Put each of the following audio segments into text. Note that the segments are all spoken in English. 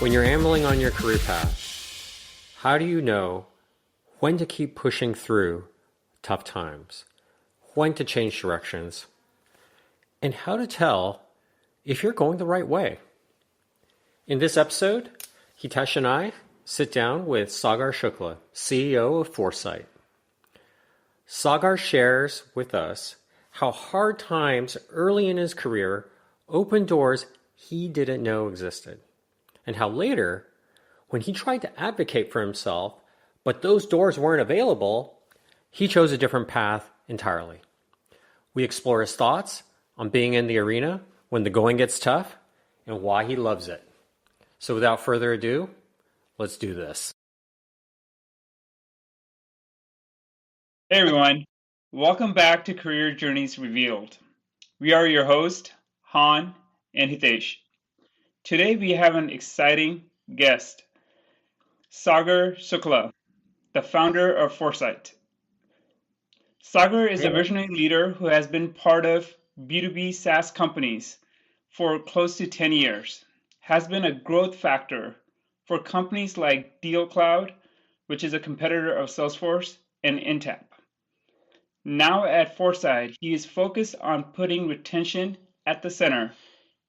When you're ambling on your career path, how do you know when to keep pushing through tough times, when to change directions, and how to tell if you're going the right way? In this episode, Hitesh and I sit down with Sagar Shukla, CEO of Foresight. Sagar shares with us how hard times early in his career opened doors he didn't know existed, and how later, when he tried to advocate for himself, but those doors weren't available, he chose a different path entirely. We explore his thoughts on being in the arena when the going gets tough and why he loves it. So without further ado, let's do this. Hey everyone, welcome back to Career Journeys Revealed. We are your hosts, Han and Hitesh. Today we have an exciting guest, Sagar Shukla, the founder of Foresight. Sagar is a visionary leader who has been part of B2B SaaS companies for close to 10 years, has been a growth factor for companies like DealCloud, which is a competitor of Salesforce, and Intap. Now at Foresight, he is focused on putting retention at the center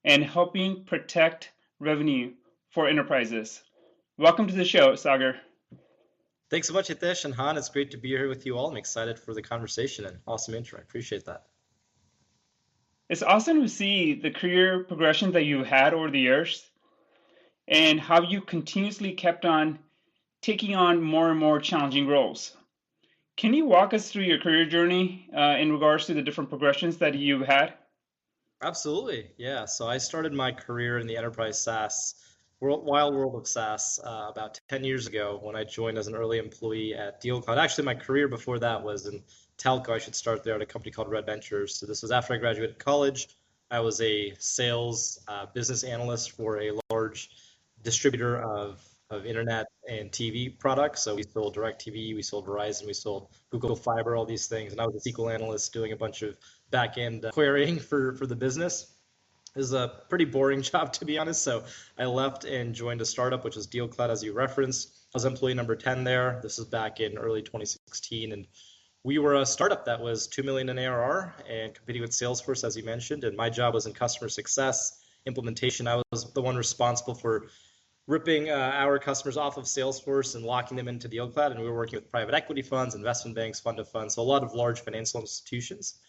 and helping protect revenue for enterprises. Welcome to the show, Sagar. Thanks so much, Hitesh and Han. It's great to be here with you all. I'm excited for the conversation and awesome intro. I appreciate that. It's awesome to see the career progression that you've had over the years and how you continuously kept on taking on more and more challenging roles. Can you walk us through your career journey in regards to the different progressions that you've had? Absolutely. Yeah. So I started my career in the enterprise SaaS, wild world of SaaS, about 10 years ago when I joined as an early employee at DealCloud. Actually, my career before that was in telco. I should start there at a company called Red Ventures. So this was after I graduated college. I was a sales business analyst for a large distributor of internet and TV products. So we sold DirecTV, we sold Verizon, we sold Google Fiber, all these things. And I was a SQL analyst doing a bunch of back-end querying for the business. It was a pretty boring job, to be honest. So I left and joined a startup, which was DealCloud, as you referenced. I was employee number 10 there. This was back in early 2016. And we were a startup that was 2 million in ARR and competing with Salesforce, as you mentioned. And my job was in customer success, implementation. I was the one responsible for ripping our customers off of Salesforce and locking them into DealCloud. And we were working with private equity funds, investment banks, fund of funds, so a lot of large financial institutions.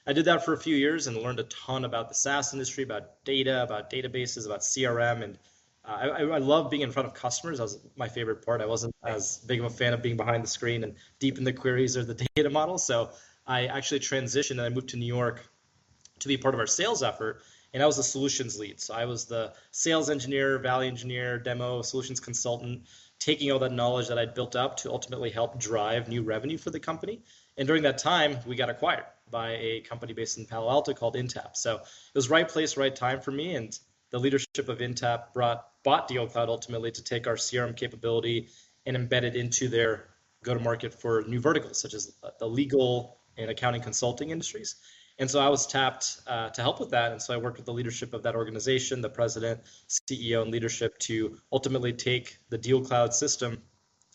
I did that for a few years and learned a ton about the SaaS industry, about data, about databases, about CRM. And I love being in front of customers. That was my favorite part. I wasn't as big of a fan of being behind the screen and deep in the queries or the data model. So I actually transitioned and I moved to New York to be part of our sales effort. And I was the solutions lead. So I was the sales engineer, value engineer, demo, solutions consultant, taking all that knowledge that I'd built up to ultimately help drive new revenue for the company. And during that time, we got acquired by a company based in Palo Alto called Intap. So it was right place, right time for me. And the leadership of Intap bought DealCloud ultimately to take our CRM capability and embed it into their go-to-market for new verticals, such as the legal and accounting consulting industries. And so I was tapped to help with that. And so I worked with the leadership of that organization, the president, CEO, and leadership to ultimately take the DealCloud system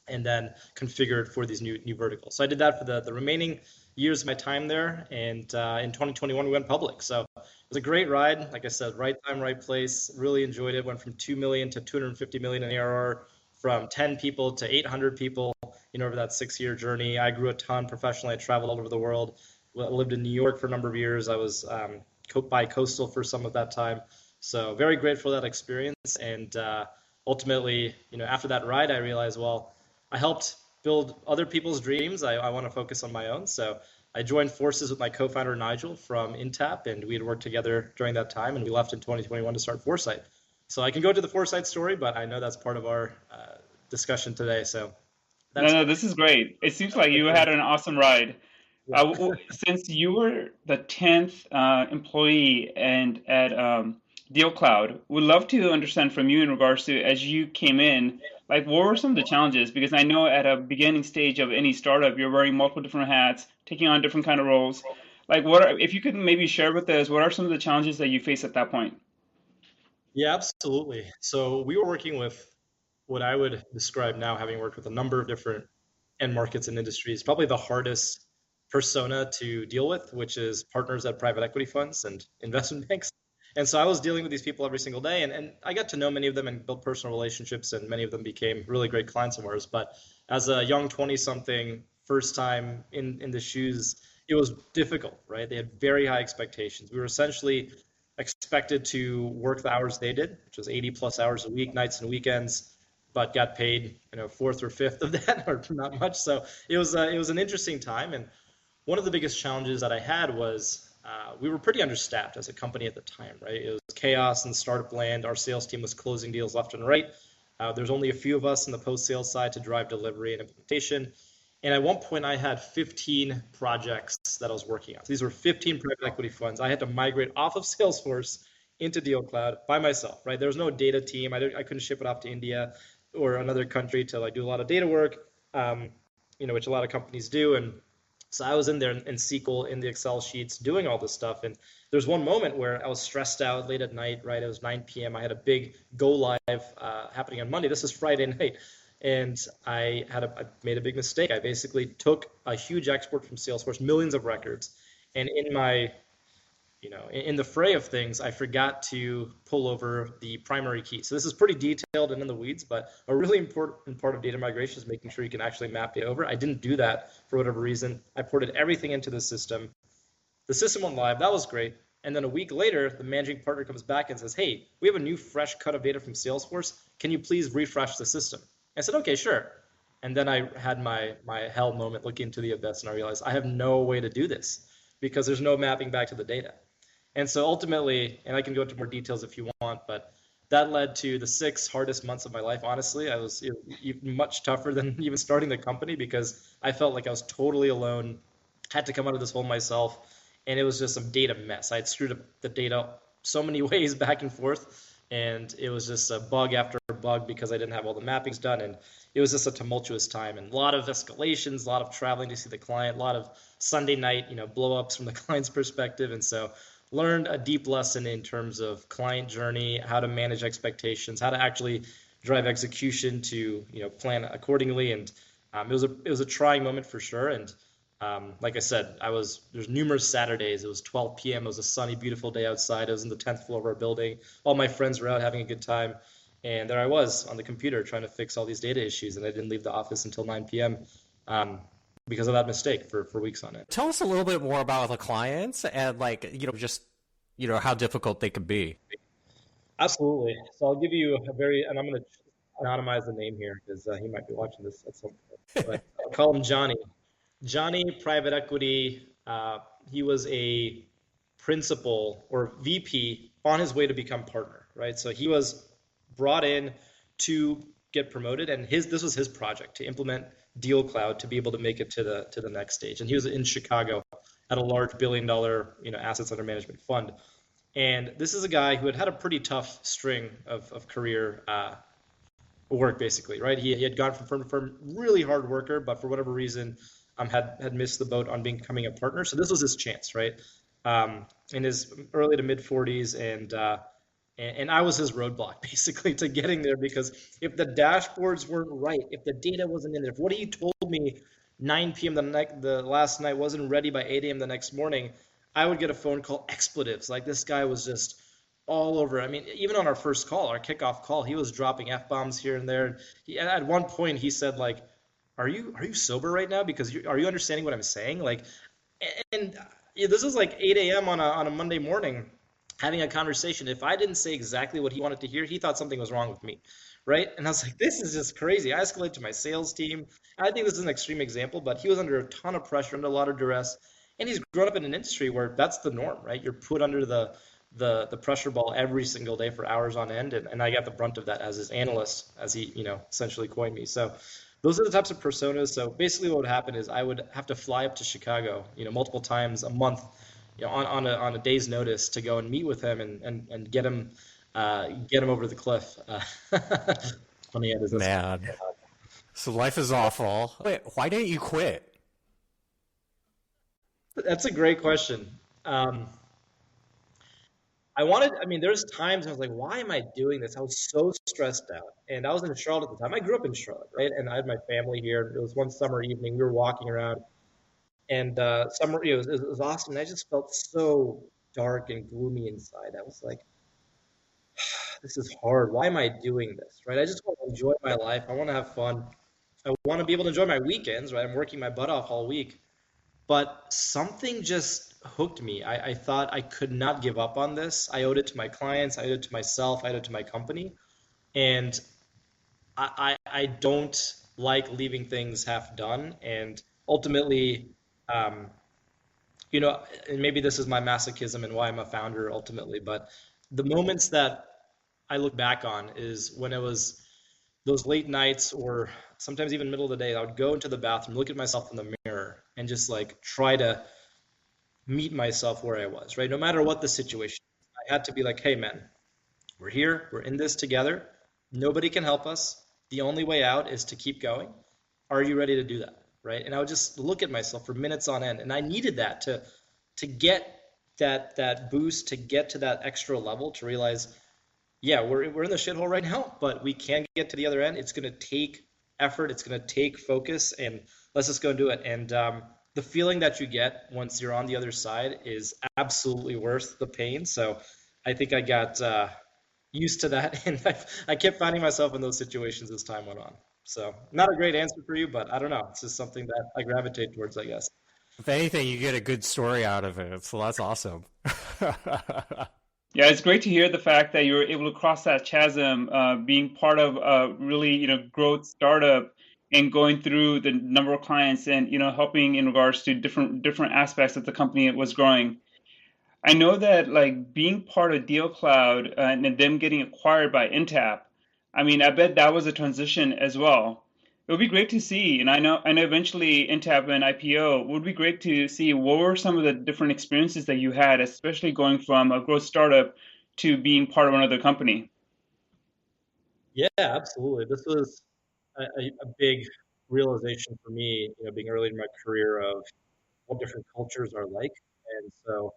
and then configure it for these new verticals. So I did that for the remaining years of my time there. And in 2021, we went public. So it was a great ride. Like I said, right time, right place. Really enjoyed it. Went from 2 million to 250 million in ARR, from 10 people to 800 people, over that 6-year journey. I grew a ton professionally. I traveled all over the world. Lived in New York for a number of years. I was bi-coastal for some of that time. So very grateful for that experience. And ultimately, after that ride, I realized, well, I helped build other people's dreams. I want to focus on my own. So I joined forces with my co-founder, Nigel, from Intap, and we had worked together during that time, and we left in 2021 to start Foresight. So I can go to the Foresight story, but I know that's part of our discussion today. So No, this is great. It seems like you had an awesome ride. Since you were the 10th employee and at DealCloud, we'd love to understand from you in regards to, as you came in, like what were some of the challenges? Because I know at a beginning stage of any startup, you're wearing multiple different hats, taking on different kind of roles. Like if you could maybe share with us, what are some of the challenges that you face at that point? Yeah, absolutely. So we were working with what I would describe now, having worked with a number of different end markets and industries, probably the hardest persona to deal with, which is partners at private equity funds and investment banks. And so I was dealing with these people every single day, and I got to know many of them and built personal relationships, and many of them became really great clients of ours. But as a young 20 something, first time in the shoes, it was difficult, right? They had very high expectations. We were essentially expected to work the hours they did, which was 80 plus hours a week, nights and weekends, but got paid, fourth or fifth of that, or not much. So it was an interesting time, and one of the biggest challenges that I had was we were pretty understaffed as a company at the time, right? It was chaos in startup land. Our sales team was closing deals left and right. There's only a few of us in the post-sales side to drive delivery and implementation. And at one point, I had 15 projects that I was working on. So these were 15 private equity funds. I had to migrate off of Salesforce into Deal Cloud by myself, right? There was no data team. I couldn't ship it off to India or another country to like do a lot of data work, which a lot of companies do. And so I was in there in SQL in the Excel sheets doing all this stuff. And there's one moment where I was stressed out late at night, right? It was 9 p.m. I had a big go live happening on Monday. This is Friday night. And I made a big mistake. I basically took a huge export from Salesforce, millions of records. And in the fray of things, I forgot to pull over the primary key. So this is pretty detailed and in the weeds, but a really important part of data migration is making sure you can actually map data over. I didn't do that for whatever reason. I ported everything into the system. The system went live. That was great. And then a week later, the managing partner comes back and says, "Hey, we have a new fresh cut of data from Salesforce. Can you please refresh the system?" I said, "Okay, sure." And then I had my hell moment looking into the abyss, and I realized I have no way to do this because there's no mapping back to the data. And so ultimately, and I can go into more details if you want, but that led to the 6 hardest months of my life. Honestly, it was much tougher than even starting the company because I felt like I was totally alone, had to come out of this hole myself, and it was just some data mess. I had screwed up the data so many ways back and forth, and it was just a bug after bug because I didn't have all the mappings done, and it was just a tumultuous time and a lot of escalations, a lot of traveling to see the client, a lot of Sunday night, blow ups from the client's perspective, and so learned a deep lesson in terms of client journey, how to manage expectations, how to actually drive execution to plan accordingly. And it was a trying moment for sure. And like I said, there's numerous Saturdays. It was 12 p.m. It was a sunny, beautiful day outside. I was in the 10th floor of our building. All my friends were out having a good time. And there I was on the computer trying to fix all these data issues, and I didn't leave the office until 9 p.m. Um, because of that mistake for weeks on it. Tell us a little bit more about the clients and just how difficult they could be. Absolutely. So I'll give you and I'm going to anonymize the name here because he might be watching this at some point. But I'll call him Johnny. Johnny, private equity. He was a principal or VP on his way to become partner, right? So he was brought in to get promoted, and this was his project to implement Deal Cloud to be able to make it to the next stage. And he was in Chicago at a large $1 billion assets under management fund. And this is a guy who had a pretty tough string of career work, basically, right? He had gone from firm to firm, really hard worker, but for whatever reason, had missed the boat on becoming a partner. So this was his chance, right? In his early to mid 40s, and I was his roadblock basically to getting there because if the dashboards weren't right, if the data wasn't in there, if what he told me 9 p.m. the last night wasn't ready by 8 a.m. the next morning, I would get a phone call, expletives. Like this guy was just all over. I mean, even on our first call, our kickoff call, he was dropping F-bombs here and there. At one point, he said like, "Are you sober right now? Because are you understanding what I'm saying?" Like, and yeah, this is like 8 a.m. on a Monday morning, having a conversation. If I didn't say exactly what he wanted to hear, he thought something was wrong with me, right? And I was like, this is just crazy. I escalated to my sales team. I think this is an extreme example, but he was under a ton of pressure, under a lot of duress, and he's grown up in an industry where that's the norm, right? You're put under the pressure ball every single day for hours on end, and I got the brunt of that as his analyst, as he essentially coined me. So those are the types of personas. So basically, what would happen is I would have to fly up to Chicago, multiple times a month, on a day's notice to go and meet with him and get him over the cliff. Funny as that's Man, so life is awful. Wait, why didn't you quit? a great question. I mean, there's times I was like, why am I doing this? I was so stressed out. And I was in Charlotte at the time. I grew up in Charlotte, right? And I had my family here. It was one summer evening. We were walking around and summer, it was awesome. And I just felt so dark and gloomy inside. I was like, this is hard. Why am I doing this, right? I just want to enjoy my life. I want to have fun. I want to be able to enjoy my weekends, right? I'm working my butt off all week. But something just hooked me. I thought I could not give up on this. I owed it to my clients, I owed it to myself, I owed it to my company. And I don't like leaving things half done. And ultimately, um, and maybe this is my masochism and why I'm a founder ultimately, but the moments that I look back on is when it was those late nights or sometimes even middle of the day, I would go into the bathroom, look at myself in the mirror, and just like try to meet myself where I was, right? No matter what the situation, I had to be like, hey, man, we're here, we're in this together. Nobody can help us. The only way out is to keep going. Are you ready to do that? Right? And I would just look at myself for minutes on end. And I needed that to get that boost, to get to that extra level, to realize yeah, we're in the shithole right now, but we can get to the other end. It's going to take effort. It's going to take focus, and let's just go and do it. And the feeling that you get once you're on the other side is absolutely worth the pain. So I think I got used to that, and I kept finding myself in those situations as time went on. So not a great answer for you, but I don't know. It's just something that I gravitate towards, I guess. If anything, you get a good story out of it, so that's awesome. Yeah, it's great to hear the fact that you were able to cross that chasm, being part of a really, growth startup and going through the number of clients and, helping in regards to different aspects that the company was growing. I know that like being part of Deal Cloud and them getting acquired by Intap, I mean, I bet that was a transition as well. It would be great to see, and I know eventually Intap and IPO. It would be great to see what were some of the different experiences that you had, especially going from a growth startup to being part of another company. Yeah, absolutely. This was a big realization for me, being early in my career of what different cultures are like. And so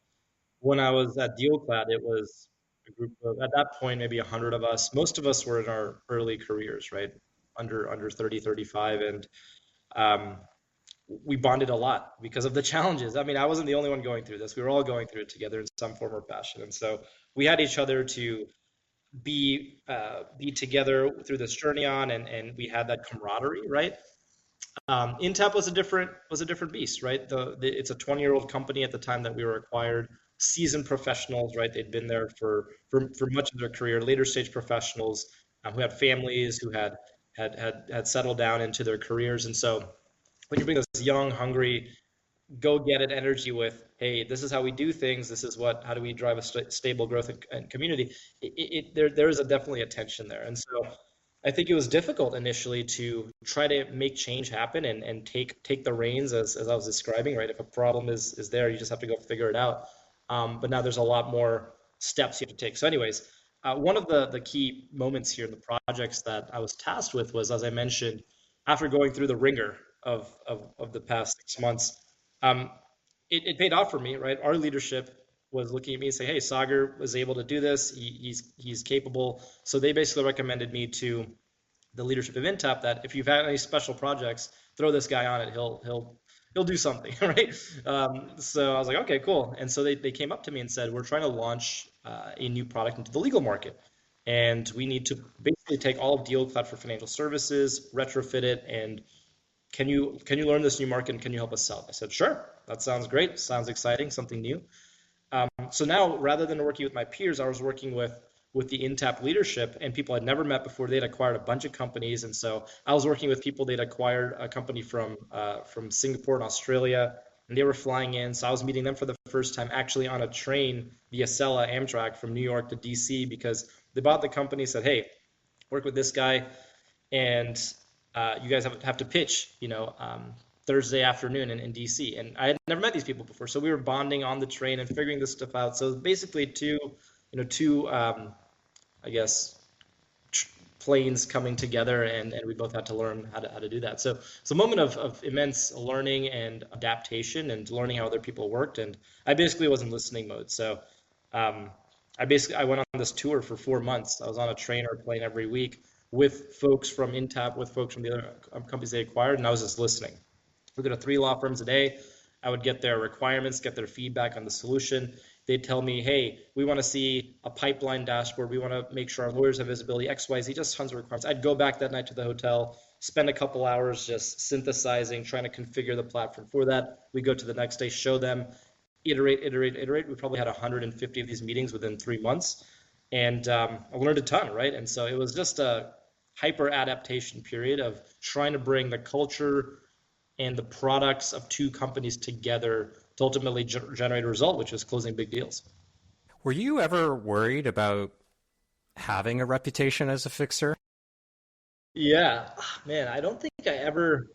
when I was at DealCloud, it was a group of, at that point, maybe 100 of us. Most of us were in our early careers, right? Under 30, 35. And um, we bonded a lot because of the challenges. I mean, I wasn't the only one going through this. We were all going through it together in some form or fashion. And so we had each other to be together through this journey on, and we had that camaraderie, right? Intap was a different beast, right? It's a 20-year-old company at the time that we were acquired. Seasoned professionals, right? They'd been there for much of their career. Later stage professionals who had families, who had settled down into their careers, and so when you bring this young, hungry, go get it energy with, hey, this is how we do things. This is how do we drive a stable growth and community. There is definitely a tension there, and so I think it was difficult initially to try to make change happen and take the reins as I was describing, right? If a problem is there, you just have to go figure it out. But now there's a lot more steps you have to take. So, anyways, one of the key moments here in the projects that I was tasked with was, as I mentioned, after going through the ringer of the past 6 months, um, it paid off for me, right? Our leadership was looking at me and saying, "Hey, Sagar was able to do this. He's capable." So they basically recommended me to the leadership of Intap that if you've had any special projects, throw this guy on it. He'll do something, right? So I was like, okay, cool. And so they came up to me and said, we're trying to launch a new product into the legal market. And we need to basically take all of Deal Cloud for financial services, retrofit it, and can you learn this new market and can you help us sell it? I said, sure, that sounds great. Sounds exciting, something new. So now, rather than working with my peers, I was working with the Intap leadership and people I'd never met before. They'd acquired a bunch of companies, and so I was working with people. They'd acquired a company from Singapore and Australia, and they were flying in. So I was meeting them for the first time, actually on a train via Acela Amtrak from New York to DC because they bought the company. Said, hey, work with this guy and you guys have to pitch, Thursday afternoon in DC. And I had never met these people before, so we were bonding on the train and figuring this stuff out. So basically, two, I guess, planes coming together, and we both had to learn how to do that. So it's a moment of immense learning and adaptation and learning how other people worked. And I basically was in listening mode. So um, I went on this tour for 4 months. I was on a train or plane every week with folks from Intap, with folks from the other companies they acquired, and I was just listening. We go to 3 law firms a day. I would get their requirements, get their feedback on the solution. They'd tell me, hey, we want to see a pipeline dashboard. We want to make sure our lawyers have visibility, X, Y, Z, just tons of requirements. I'd go back that night to the hotel, spend a couple hours just synthesizing, trying to configure the platform for that. We go to the next day, show them, iterate. We probably had 150 of these meetings within 3 months. And I learned a ton, right? And so it was just a hyper adaptation period of trying to bring the culture and the products of two companies together to ultimately generate a result, which is closing big deals. Were you ever worried about having a reputation as a fixer? Yeah, man, I don't think I ever,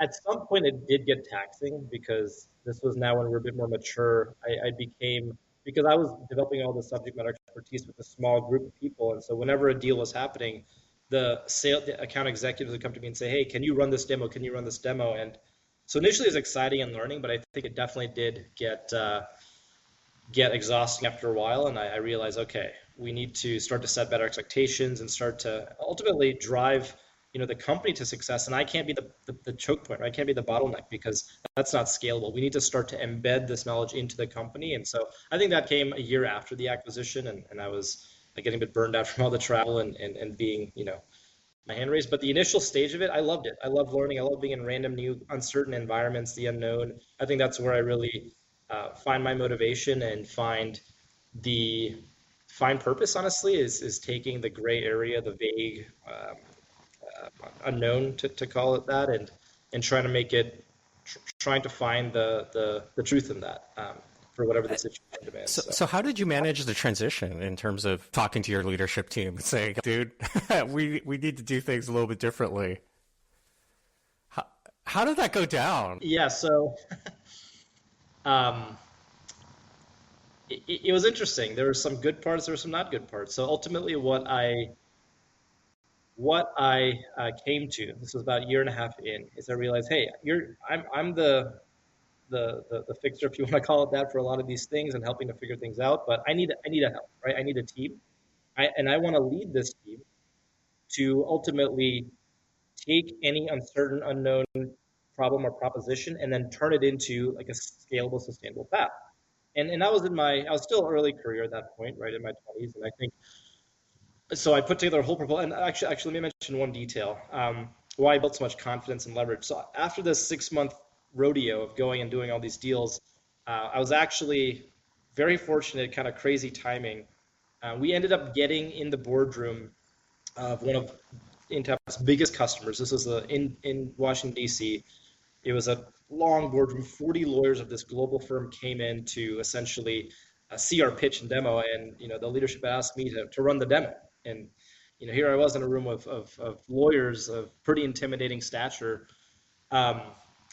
at some point, it did get taxing because this was now when we were a bit more mature. I became, because I was developing all the subject matter expertise with a small group of people. And so whenever a deal was happening, the account executives would come to me and say, hey, can you run this demo? Can you run this demo? And so initially it was exciting and learning, but I think it definitely did get exhausting after a while. And I realized, okay, we need to start to set better expectations and start to ultimately drive, the company to success. And I can't be the choke point, right? I can't be the bottleneck because that's not scalable. We need to start to embed this knowledge into the company. And so I think that came a year after the acquisition, and I was like getting a bit burned out from all the travel and being, my hand raised. But the initial stage of it, I loved it. I love learning. I love being in random, new, uncertain environments, the unknown. I think that's where I really find my motivation and the find purpose. Honestly, is taking the gray area, the vague, unknown, to call it that, and trying to make it, trying to find the truth in that, for whatever the situation demands. So, So. so how did you manage the transition in terms of talking to your leadership team and saying, "Dude, we need to do things a little bit differently"? How, how did that go down? Yeah, so um, it was interesting. There were some good parts, there were some not good parts. So ultimately, what I came to, this was about a year and a half in, is I realized, hey, I'm the fixer, if you want to call it that, for a lot of these things and helping to figure things out. But I need a help, right? I need a team, and I want to lead this team to ultimately take any uncertain, unknown problem or proposition and then turn it into like a scalable, sustainable path. And I was still early career at that point, right in my 20s, and I think so. I put together a whole proposal, and actually, let me mention one detail. Why I built so much confidence and leverage. So after this 6 month rodeo of going and doing all these deals, I was actually very fortunate, kind of crazy timing. We ended up getting in the boardroom of one of Intap's biggest customers. This was in Washington D.C. It was a long boardroom. 40 lawyers of this global firm came in to essentially see our pitch and demo, and the leadership asked me to run the demo. And here I was in a room of lawyers of pretty intimidating stature, um,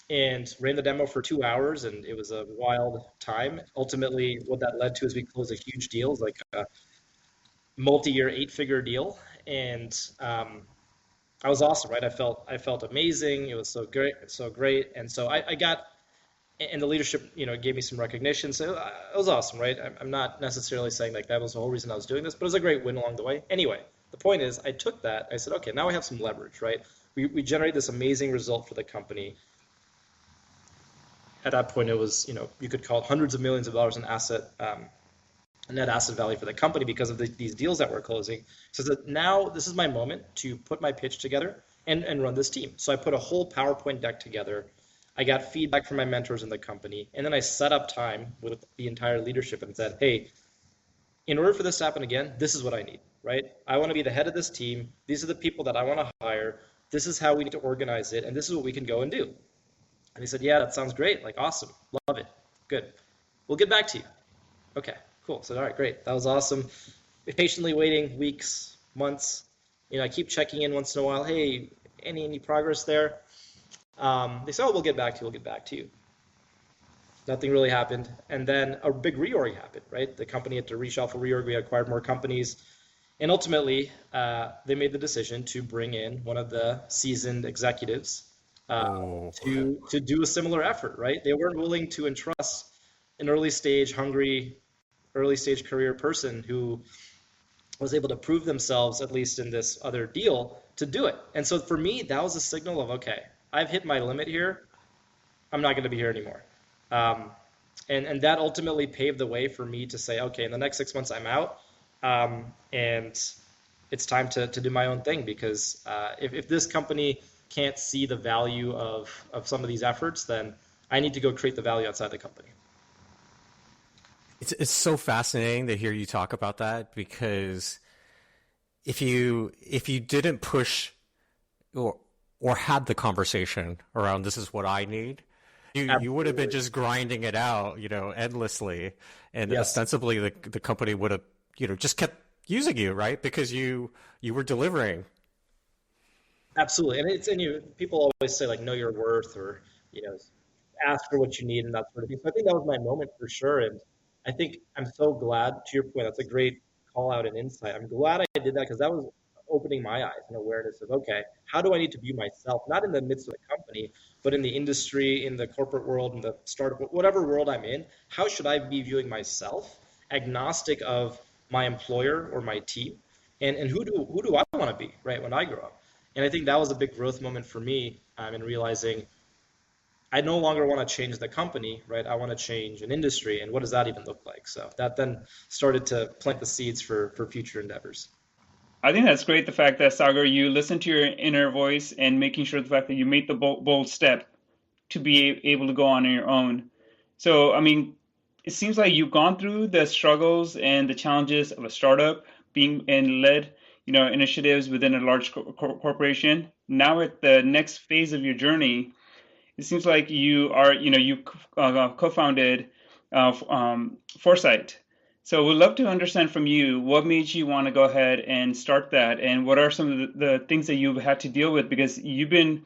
and ran the demo for 2 hours, and it was a wild time. Ultimately, what that led to is we closed a huge deal, like a multi-year 8-figure deal, and I was awesome, right? I felt amazing. It was so great, so great, and so I got, and the leadership, gave me some recognition. So it was awesome, right? I'm not necessarily saying like that was the whole reason I was doing this, but it was a great win along the way. Anyway, the point is, I took that. I said, okay, now I have some leverage, right? We generated this amazing result for the company. At that point, it was, you could call it hundreds of millions of dollars in net asset value for the company because of these deals that we're closing. So that now this is my moment to put my pitch together and run this team. So I put a whole PowerPoint deck together. I got feedback from my mentors in the company, and then I set up time with the entire leadership and said, hey, in order for this to happen again, this is what I need, right? I want to be the head of this team. These are the people that I want to hire. This is how we need to organize it, and this is what we can go and do. And he said, yeah, that sounds great. Like, awesome. Love it. Good. We'll get back to you. Okay, cool. So, all right, great. That was awesome. Patiently waiting weeks, months. I keep checking in once in a while. Hey, any progress there? They said, oh, we'll get back to you. We'll get back to you. Nothing really happened. And then a big reorg happened, right? The company had to reshuffle, reorg. We acquired more companies. And ultimately, they made the decision to bring in one of the seasoned executives Oh, to do a similar effort, right? They weren't willing to entrust an early stage, hungry early stage career person who was able to prove themselves, at least in this other deal, to do it. And so for me, that was a signal of, okay, I've hit my limit here. I'm not going to be here anymore. Um, and that ultimately paved the way for me to say, okay, in the next 6 months, I'm out. And it's time to do my own thing because if this company can't see the value of some of these efforts, then I need to go create the value outside the company. It's so fascinating to hear you talk about that because if you didn't push or had the conversation around this is what I need, you would have been Absolutely. just grinding it out, endlessly, and Yes. ostensibly the company would have, just kept using you, right? Because you were delivering. Absolutely. And you people always say like know your worth or, you know, ask for what you need and that sort of thing. So I think that was my moment for sure. And I think I'm so glad to your point. That's a great call out and insight. I'm glad I did that because that was opening my eyes and awareness of, okay, how do I need to view myself, not in the midst of the company, but in the industry, in the corporate world, in the startup, whatever world I'm in, how should I be viewing myself, agnostic of my employer or my team? And who do I want to be, right, when I grow up? And I think that was a big growth moment for me in realizing I no longer want to change the company, right? I want to change an industry, and what does that even look like? So that then started to plant the seeds for future endeavors. I think that's great. The fact that Sagar, you listen to your inner voice and making sure the fact that you made the bold step to be able to go on your own. So, I mean, it seems like you've gone through the struggles and the challenges of a startup, being and led, initiatives within a large corporation. Now at the next phase of your journey, it seems like you co-founded Foresight. So we'd love to understand from you what made you want to go ahead and start that, and what are some of the things that you've had to deal with because you've been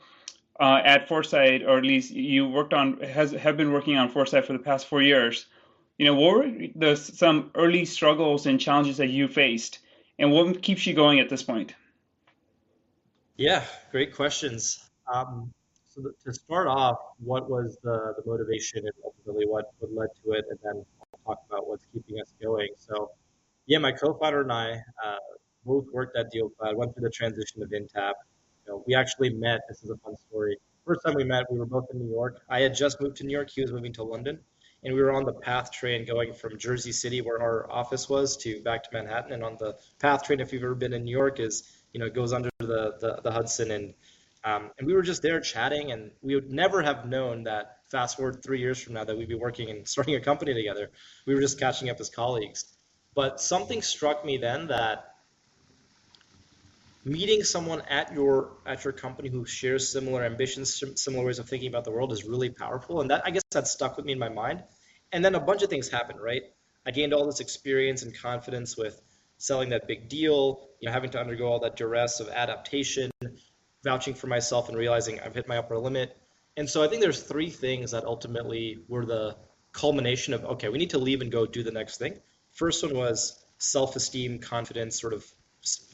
at Foresight, or at least you worked on have been working on Foresight for the past 4 years. What were some early struggles and challenges that you faced, and what keeps you going at this point? Yeah, great questions. To start off, what was the motivation and ultimately what led to it, and then I'll talk about what's keeping us going. So, yeah, my co-founder and I both worked at DealCloud, went through the transition of Intap. We actually met. This is a fun story. First time we met, we were both in New York. I had just moved to New York. He was moving to London, and we were on the PATH train going from Jersey City, where our office was, to back to Manhattan. And on the PATH train, if you've ever been in New York, it goes under the Hudson, and we were just there chatting, and we would never have known that. Fast forward 3 years from now, that we'd be working and starting a company together. We were just catching up as colleagues. But something struck me then that meeting someone at your company who shares similar ambitions, similar ways of thinking about the world is really powerful. And that, I guess, that stuck with me in my mind. And then a bunch of things happened, right? I gained all this experience and confidence with selling that big deal, having to undergo all that duress of adaptation, vouching for myself and realizing I've hit my upper limit. And so I think there's three things that ultimately were the culmination of, okay, we need to leave and go do the next thing. First one was self-esteem, confidence, sort of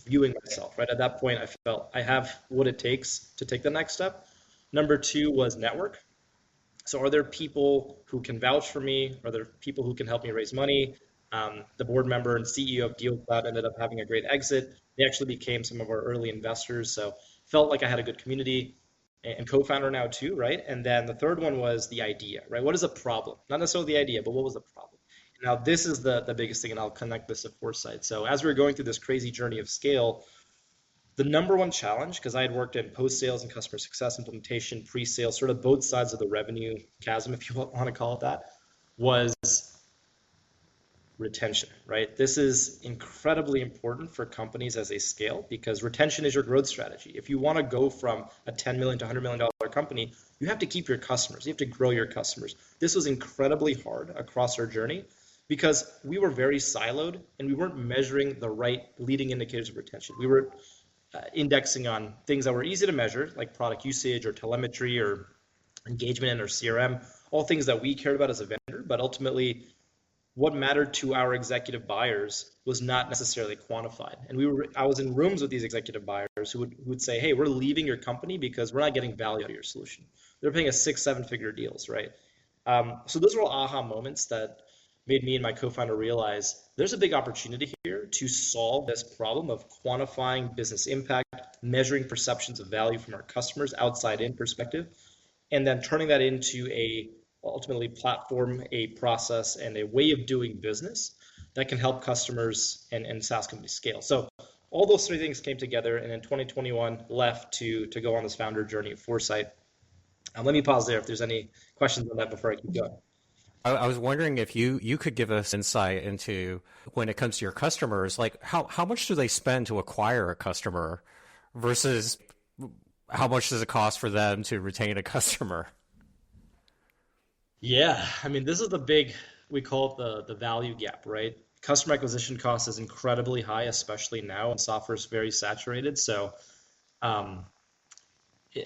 viewing myself, right? At that point, I felt I have what it takes to take the next step. Number two was network. So are there people who can vouch for me? Are there people who can help me raise money? The board member and CEO of DealCloud ended up having a great exit. They actually became some of our early investors. So felt like I had a good community and co-founder now too, right? And then the third one was the idea, right? What is a problem? Not necessarily the idea, but what was the problem? Now this is the biggest thing, and I'll connect this to Foresight. So as we were going through this crazy journey of scale, the number one challenge, because I had worked in post sales and customer success implementation, pre sales, sort of both sides of the revenue chasm, if you want to call it that, was retention, right? This is incredibly important for companies as they scale because retention is your growth strategy. If you want to go from a 10 million to $100 million company, you have to keep your customers. You have to grow your customers. This was incredibly hard across our journey because we were very siloed and we weren't measuring the right leading indicators of retention. We were indexing on things that were easy to measure, like product usage or telemetry or engagement or CRM, all things that we cared about as a vendor, but ultimately what mattered to our executive buyers was not necessarily quantified. And I was in rooms with these executive buyers who would say, hey, we're leaving your company because we're not getting value out of your solution. They're paying us 6, 7 figure deals, right? So those were all aha moments that made me and my co-founder realize there's a big opportunity here to solve this problem of quantifying business impact, measuring perceptions of value from our customers outside in perspective, and then turning that into a ultimately platform, a process, and a way of doing business that can help customers and SaaS companies scale. So all those three things came together, and in 2021 left to go on this founder journey of Foresight. Let me pause there if there's any questions on that before I keep going. I was wondering if you could give us insight into when it comes to your customers, like how much do they spend to acquire a customer versus how much does it cost for them to retain a customer? Yeah, I mean, this is the big, we call it the value gap, right? Customer acquisition cost is incredibly high, especially now, and software is very saturated. So, um,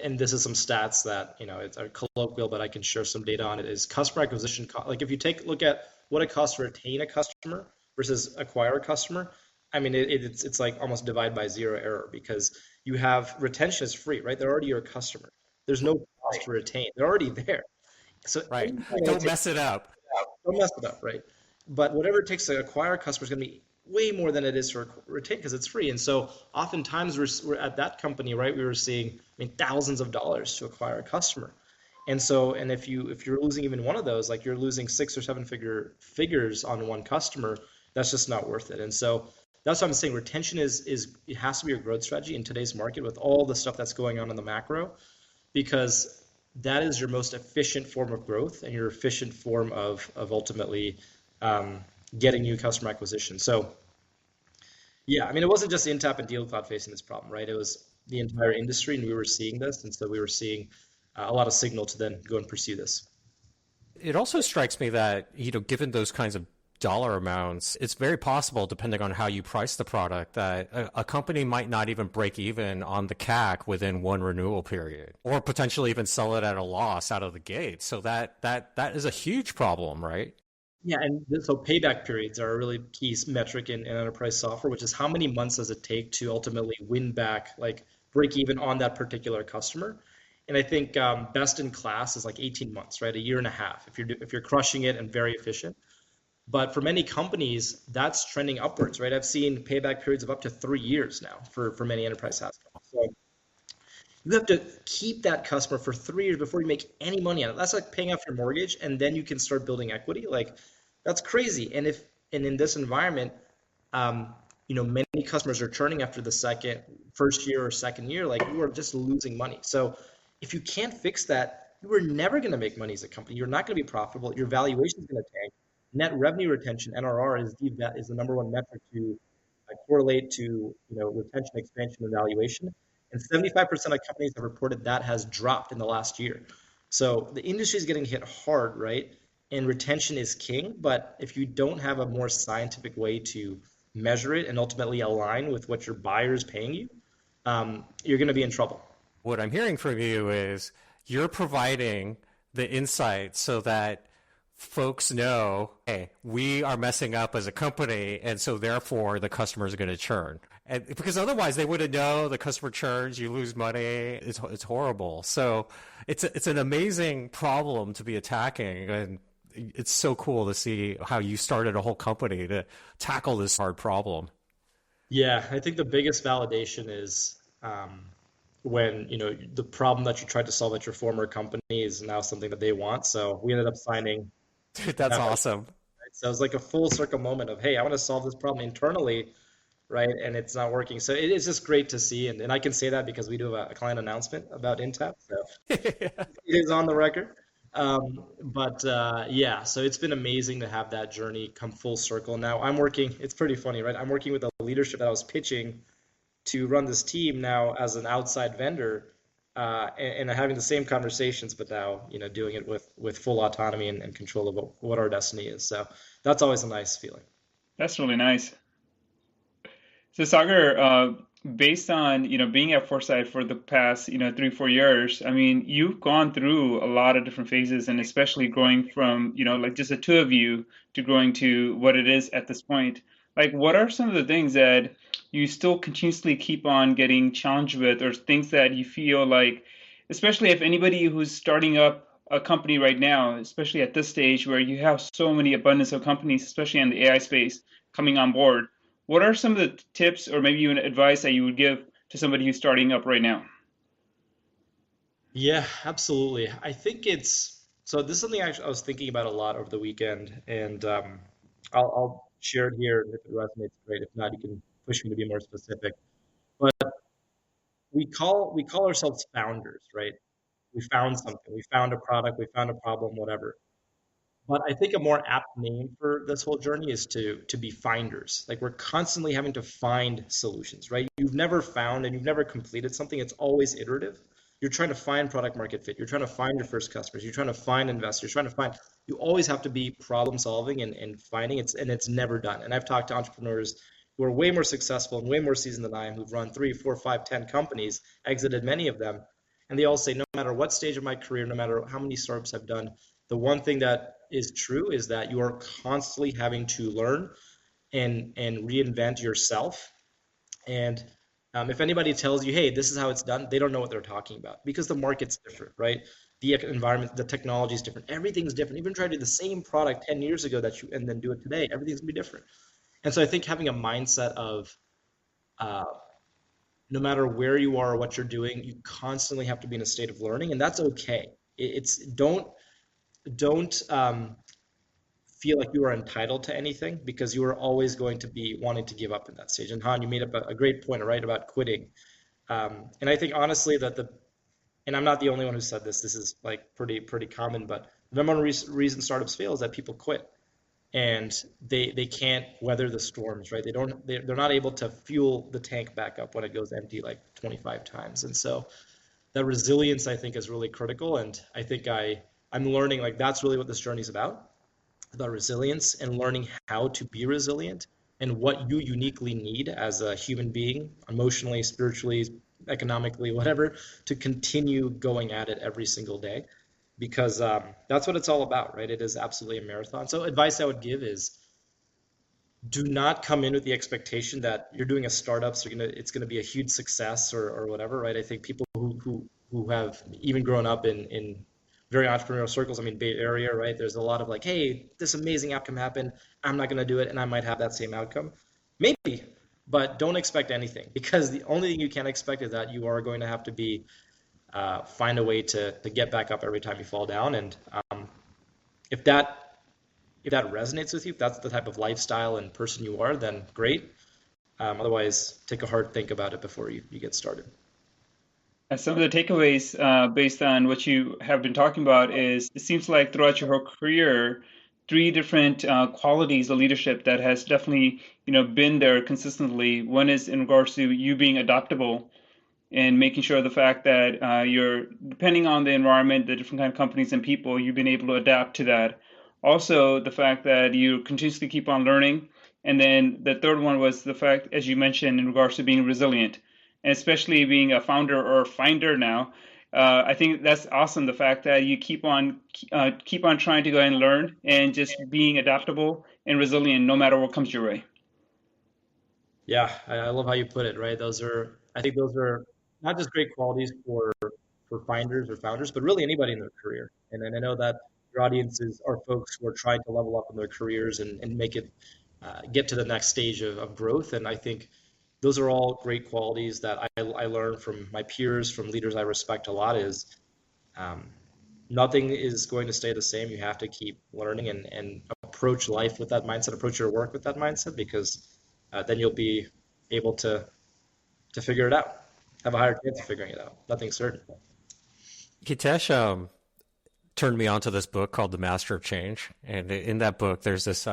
and this is some stats that, it's are colloquial, but I can share some data on it, is customer acquisition cost. Like if you take a look at what it costs to retain a customer versus acquire a customer, I mean, it's like almost divide by zero error because you have retention is free, right? They're already your customer. There's no cost to retain. They're already there. So Right. anything that it Don't takes mess it up. don't mess it up, right? But whatever it takes to acquire a customer is going to be way more than it is to retain because it's free. And so oftentimes we're at that company, right? We were seeing, I mean, thousands of dollars to acquire a customer. And so, and if you're losing even one of those, like you're losing six or seven figures on one customer, that's just not worth it. And so that's what I'm saying. Retention is it has to be your growth strategy in today's market with all the stuff that's going on in the macro because that is your most efficient form of growth and your efficient form of ultimately um, getting new customer acquisition. So yeah, I mean, it wasn't just Intap and DealCloud facing this problem, right? It was the entire industry, and we were seeing this, and so we were seeing a lot of signal to then go and pursue this. It also strikes me that, given those kinds of dollar amounts, it's very possible, depending on how you price the product, that a company might not even break even on the CAC within one renewal period, or potentially even sell it at a loss out of the gate. So that is a huge problem, right? Yeah, and so payback periods are a really key metric in enterprise software, which is how many months does it take to ultimately win back, like break even on that particular customer. And I think best in class is like 18 months, right? A year and a half if you're crushing it and very efficient. But for many companies, that's trending upwards, right? I've seen payback periods of up to 3 years now for many enterprise SaaS companies. So you have to keep that customer for 3 years before you make any money on it. That's like paying off your mortgage, and then you can start building equity. Like that's crazy. And in this environment, um, many customers are churning after the first year or second year. Like you are just losing money. So if you can't fix that, you are never going to make money as a company. You're not going to be profitable. Your valuation is going to tank. Net revenue retention (NRR) is the number one metric to correlate to retention, expansion, and valuation. And 75% of companies have reported that has dropped in the last year. So the industry is getting hit hard, right? And retention is king. But if you don't have a more scientific way to measure it and ultimately align with what your buyer is paying you, you're going to be in trouble. What I'm hearing from you is you're providing the insight so that folks know, hey, we are messing up as a company, and so therefore the customers are going to churn. And because otherwise they wouldn't know the customer churns, you lose money, it's horrible. So it's an amazing problem to be attacking, and it's so cool to see how you started a whole company to tackle this hard problem. Yeah, I think the biggest validation is when the problem that you tried to solve at your former company is now something that they want. So we ended up signing Dude, that's that. Right? awesome. So it was like a full circle moment of, hey, I want to solve this problem internally, right? And it's not working. So it is just great to see, and I can say that because we do have a client announcement about Intap, so it is on the record. But yeah, so it's been amazing to have that journey come full circle. Now I'm working. It's pretty funny, right? I'm working with the leadership that I was pitching to run this team now as an outside vendor, and having the same conversations, but now doing it with full autonomy and control of what our destiny is. So that's always a nice feeling. That's really nice. So Sagar, based on being at Foresight for the past 3-4 years, I mean you've gone through a lot of different phases, and especially growing from like just the two of you to growing to what it is at this point. Like, what are some of the things that you still continuously keep on getting challenged with, or things that you feel like, especially if anybody who's starting up a company right now, especially at this stage where you have so many abundance of companies, especially in the AI space, coming on board, what are some of the tips or maybe even advice that you would give to somebody who's starting up right now? Yeah, absolutely. I think it's so. This is something I was thinking about a lot over the weekend, and I'll share it here. And if it resonates, great. If not, you can push me to be more specific. But we call ourselves founders, right? We found something. We found a product. We found a problem. Whatever. But I think a more apt name for this whole journey is to be finders. Like we're constantly having to find solutions, right? You've never found and you've never completed something. It's always iterative. You're trying to find product market fit. You're trying to find your first customers. You're trying to find investors. You're trying to find. You always have to be problem solving and finding. It's never done. And I've talked to entrepreneurs who are way more successful and way more seasoned than I am, who've run 3, 4, 5, 10 companies, exited many of them, and they all say, no matter what stage of my career, no matter how many startups I've done, the one thing that is true is that you are constantly having to learn and reinvent yourself. And if anybody tells you, hey, this is how it's done, they don't know what they're talking about because the market's different, right? The environment, the technology is different. Everything's different. Even try to do the same product 10 years ago that you and then do it today, everything's gonna be different. And so I think having a mindset of uh, no matter where you are or what you're doing, you constantly have to be in a state of learning, and that's okay. It's don't feel like you are entitled to anything because you are always going to be wanting to give up in that stage. And Han, you made up a great point, right, about quitting. And I think honestly that and I'm not the only one who said this. This is like pretty common, but the number one reason startups fail is that people quit and they can't weather the storms, right? They're not able to fuel the tank back up when it goes empty like 25 times. And so that resilience I think is really critical. And I think I'm learning like that's really what this journey is about resilience and learning how to be resilient and what you uniquely need as a human being, emotionally, spiritually, economically, whatever, to continue going at it every single day. Because that's what it's all about, right? It is absolutely a marathon. So, advice I would give is do not come in with the expectation that you're doing a startup, so it's gonna be a huge success or whatever, right? I think people who have even grown up in very entrepreneurial circles, I mean Bay Area, right? There's a lot of like, hey, this amazing outcome happened. I'm not gonna do it, and I might have that same outcome. Maybe, but don't expect anything because the only thing you can expect is that you are going to have to be find a way to get back up every time you fall down. And if that if that resonates with you, if that's the type of lifestyle and person you are, then great. Otherwise, take a hard think about it before you get started. Some of the takeaways based on what you have been talking about is it seems like throughout your whole career, three different qualities of leadership that has definitely, been there consistently. One is in regards to you being adaptable and making sure the fact that you're depending on the environment, the different kind of companies and people, you've been able to adapt to that. Also, the fact that you continuously keep on learning. And then the third one was the fact, as you mentioned, in regards to being resilient, and especially being a founder or a finder now. I think that's awesome. The fact that you keep on trying to go and learn and just being adaptable and resilient no matter what comes your way. Yeah, I love how you put it, right? I think those are not just great qualities for finders or founders, but really anybody in their career. And I know that your audiences are folks who are trying to level up in their careers and make it get to the next stage of growth. And I think those are all great qualities that I learned from my peers, from leaders I respect a lot. Is um, nothing is going to stay the same. You have to keep learning and approach life with that mindset, approach your work with that mindset, because then you'll be able to figure it out, have a higher chance of figuring it out. Nothing's certain. Hitesh turned me on to this book called The Master of Change, and in that book, there's this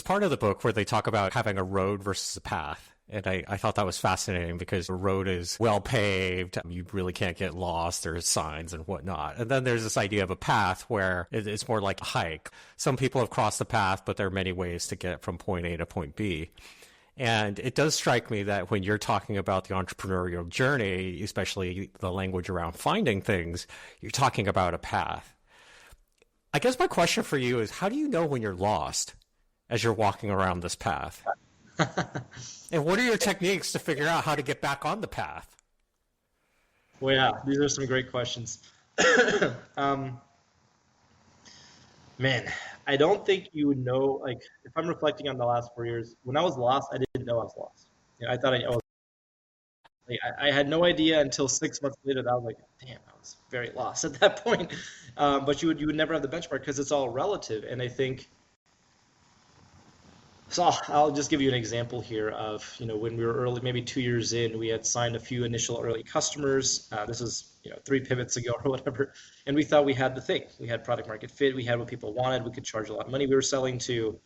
part of the book where they talk about having a road versus a path. And I thought that was fascinating because the road is well paved. You really can't get lost. There's signs and whatnot. And then there's this idea of a path where it's more like a hike. Some people have crossed the path, but there are many ways to get from point A to point B. And it does strike me that when you're talking about the entrepreneurial journey, especially the language around finding things, you're talking about a path. I guess my question for you is, how do you know when you're lost as you're walking around this path? And what are your techniques to figure out how to get back on the path? Well, yeah, these are some great questions. Um, Man, I don't think you would know. Like, if I'm reflecting on the last 4 years, when I was lost, I didn't know I was lost. I thought I was. Like, I had no idea until 6 months later that I was like, damn, I was very lost at that point. But you would never have the benchmark because it's all relative. And I think so. I'll just give you an example here of when we were early, maybe 2 years in, we had signed a few initial early customers. This is three pivots ago or whatever, and we thought we had the thing. We had product market fit. We had what people wanted. We could charge a lot of money. We were selling to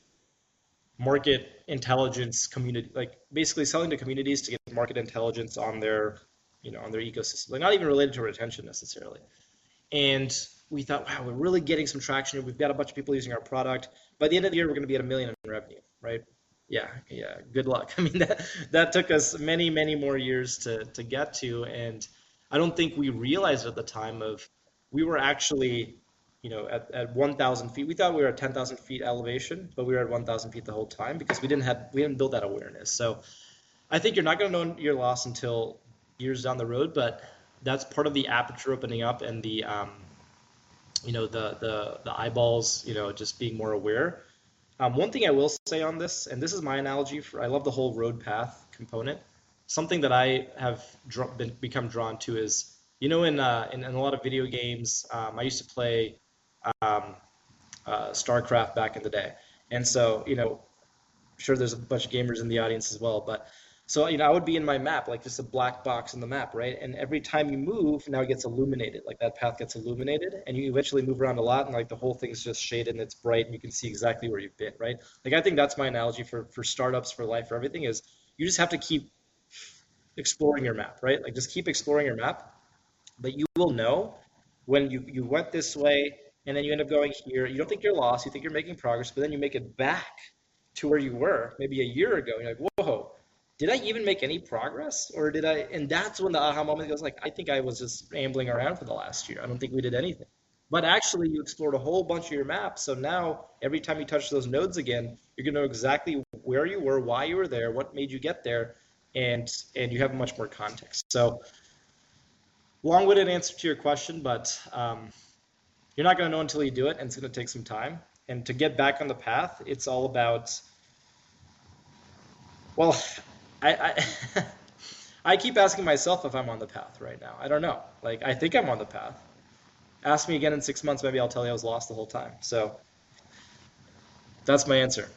market intelligence community, like basically selling to communities to get market intelligence on their, on their ecosystem, like not even related to retention necessarily. And we thought, wow, we're really getting some traction. We've got a bunch of people using our product. By the end of the year, we're going to be at 1 million in revenue, right? Yeah, yeah. Good luck. I mean, that took us many, many more years to get to, and I don't think we realized at the time of we were actually, at 1,000 feet. We thought we were at 10,000 feet elevation, but we were at 1,000 feet the whole time because we didn't build that awareness. So I think you're not going to know your loss until years down the road, but that's part of the aperture opening up and the the eyeballs, just being more aware. One thing I will say on this, and this is my analogy for, I love the whole road path component. Something that I have become drawn to is, in a lot of video games, I used to play um, StarCraft back in the day, and so sure there's a bunch of gamers in the audience as well, but so I would be in my map, like just a black box in the map, right? And every time you move, now it gets illuminated, like that path gets illuminated, and you eventually move around a lot, and like the whole thing's just shaded and it's bright, and you can see exactly where you've been, right? Like I think that's my analogy for startups, for life, for everything is you just have to keep exploring your map, right? Like just keep exploring your map, but you will know when you went this way and then you end up going here. You don't think you're lost, you think you're making progress, but then you make it back to where you were maybe a year ago. You're like, whoa, did I even make any progress? Or did I? And that's when the aha moment goes like, I think I was just ambling around for the last year. I don't think we did anything. But actually, you explored a whole bunch of your maps. So now, every time you touch those nodes again, you're going to know exactly where you were, why you were there, what made you get there, and you have much more context. So, long-winded answer to your question, but you're not going to know until you do it, and it's going to take some time. And to get back on the path, it's all about, well, I I keep asking myself if I'm on the path right now. I don't know. Like, I think I'm on the path. Ask me again in 6 months, maybe I'll tell you I was lost the whole time. So that's my answer.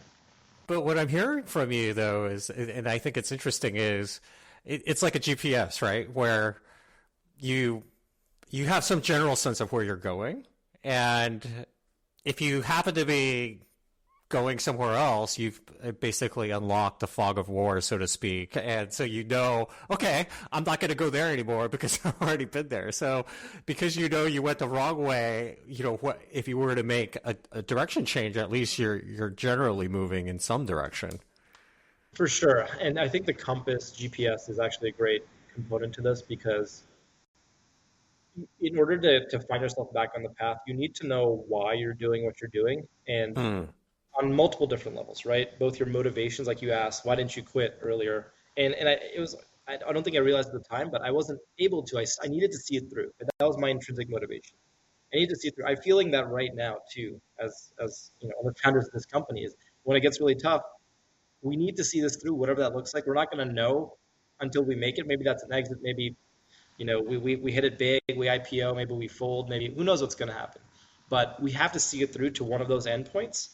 But what I'm hearing from you, though, is, and I think it's interesting, is it's like a GPS, right? Where you you have some general sense of where you're going, and if you happen to be going somewhere else, you've basically unlocked the fog of war, so to speak. And so okay, I'm not going to go there anymore because I've already been there. So because you went the wrong way, what if you were to make a direction change, at least you're generally moving in some direction. For sure. And I think the compass GPS is actually a great component to this because in order to find yourself back on the path, you need to know why you're doing what you're doing. And Hmm. on multiple different levels, right? Both your motivations, like you asked, why didn't you quit earlier? And I don't think I realized at the time, but I wasn't able to. I needed to see it through. That was my intrinsic motivation. I need to see it through. I'm feeling that right now too, as the founders of this company is when it gets really tough, we need to see this through, whatever that looks like. We're not going to know until we make it. Maybe that's an exit. Maybe we hit it big, we IPO, maybe we fold, maybe who knows what's going to happen. But we have to see it through to one of those endpoints.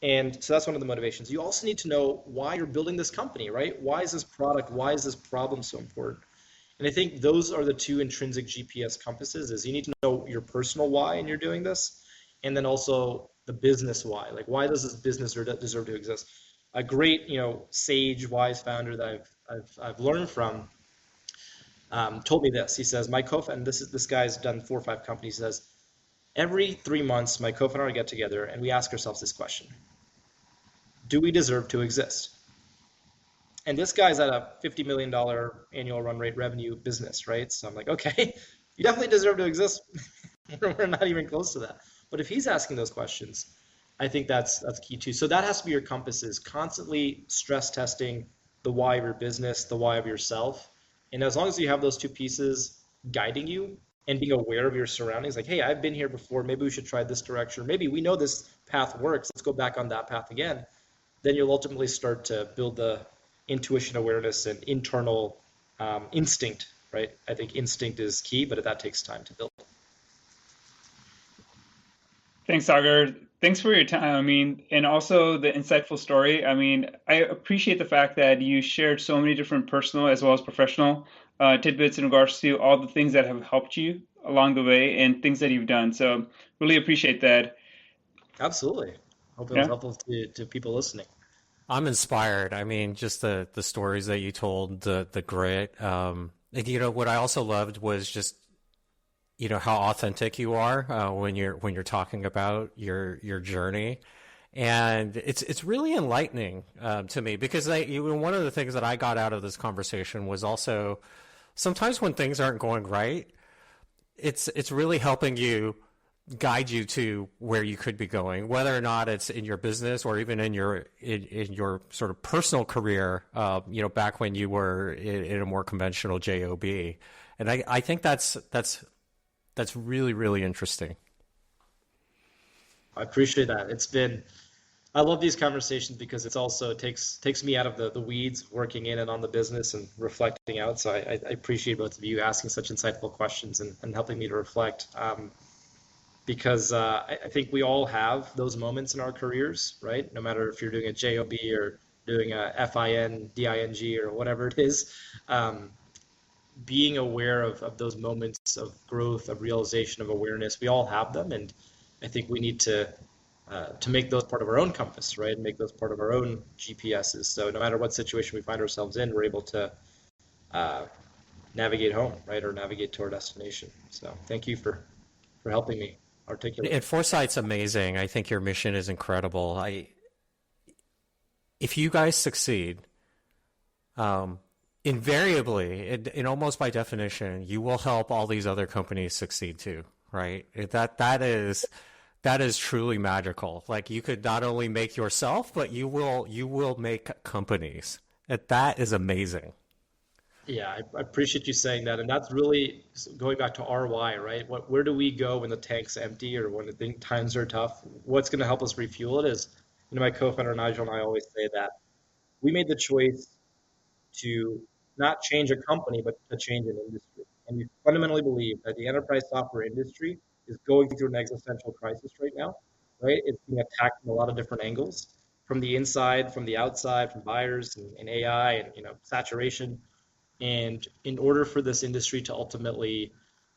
And so that's one of the motivations. You also need to know why you're building this company, right? Why is this product, why is this problem so important? And I think those are the two intrinsic GPS compasses is you need to know your personal why and you're doing this, and then also the business why. Like why does this business deserve to exist? A great, sage, wise founder that I've learned from told me this. He says, my co-founder, and this guy's done 4 or 5 companies, he says, every 3 months, my co-founder and I get together and we ask ourselves this question. Do we deserve to exist? And this guy's at a $50 million annual run rate revenue business, right? So I'm like, okay, you definitely deserve to exist. We're not even close to that. But if he's asking those questions, I think that's key too. So that has to be your compass is constantly stress testing the why of your business, the why of yourself. And as long as you have those two pieces guiding you and being aware of your surroundings. Like, hey, I've been here before. Maybe we should try this direction. Maybe we know this path works. Let's go back on that path again. Then you'll ultimately start to build the intuition, awareness, and internal instinct, right? I think instinct is key, but that takes time to build. Thanks, Sagar. Thanks for your time. I mean, and also the insightful story. I mean, I appreciate the fact that you shared so many different personal as well as professional tidbits in regards to all the things that have helped you along the way and things that you've done. So really appreciate that. Absolutely. Hope it was Yeah. helpful to people listening. I'm inspired. I mean, just the stories that you told, the grit. And, what I also loved was just, how authentic you are when you're talking about your journey, and it's really enlightening to me, because one of the things that I got out of this conversation was also sometimes when things aren't going right, it's really helping you guide you to where you could be going, whether or not it's in your business or even in your sort of personal career. Back when you were in a more conventional job, and I think that's really, really interesting. I appreciate that. I love these conversations because it's also takes me out of the weeds, working in and on the business and reflecting out. So I appreciate both of you asking such insightful questions and helping me to reflect. Because I think we all have those moments in our careers, right? No matter if you're doing a JOB or doing a FINDING or whatever it is, being aware of those moments of growth, of realization, of awareness, we all have them, and I think we need to make those part of our own compass, right? And make those part of our own GPSs. So no matter what situation we find ourselves in, we're able to navigate home, right, or navigate to our destination. So thank you for helping me articulate. And Foresight's amazing. I think your mission is incredible. If you guys succeed, invariably, and almost by definition, you will help all these other companies succeed too, right? That is truly magical. Like, you could not only make yourself, but you will make companies. That is amazing. Yeah, I appreciate you saying that, and that's really going back to RY, right? Where do we go when the tank's empty or when times are tough? What's going to help us refuel it is, my co-founder Nigel and I always say that we made the choice to not change a company, but to change an industry. And we fundamentally believe that the enterprise software industry is going through an existential crisis right now, right? It's being attacked from a lot of different angles, from the inside, from the outside, from buyers and AI and saturation. And in order for this industry to ultimately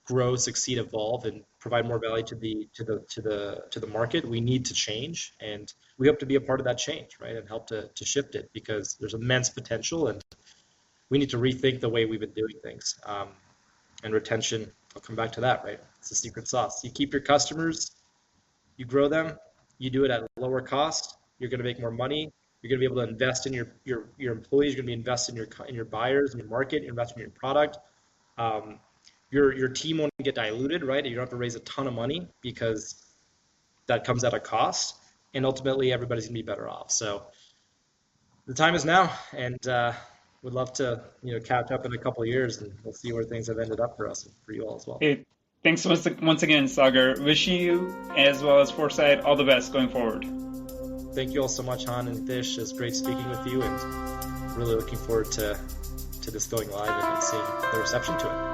grow, succeed, evolve, and provide more value to the market, we need to change, and we hope to be a part of that change, right, and help to shift it, because there's immense potential, and we need to rethink the way we've been doing things. And retention, I'll come back to that, right? It's the secret sauce. You keep your customers, you grow them, you do it at a lower cost. You're going to make more money. You're going to be able to invest in your employees. You're going to be investing in your buyers, in your market, invest in your product. Your team won't get diluted, right? You don't have to raise a ton of money because that comes at a cost. And ultimately, everybody's going to be better off. So the time is now, and would love to catch up in a couple of years, and we'll see where things have ended up for us and for you all as well. Hey, thanks once again, Sagar. Wishing you, as well as Foresight, all the best going forward. Thank you all so much, Han and Fish. It's great speaking with you, and really looking forward to this going live and seeing the reception to it.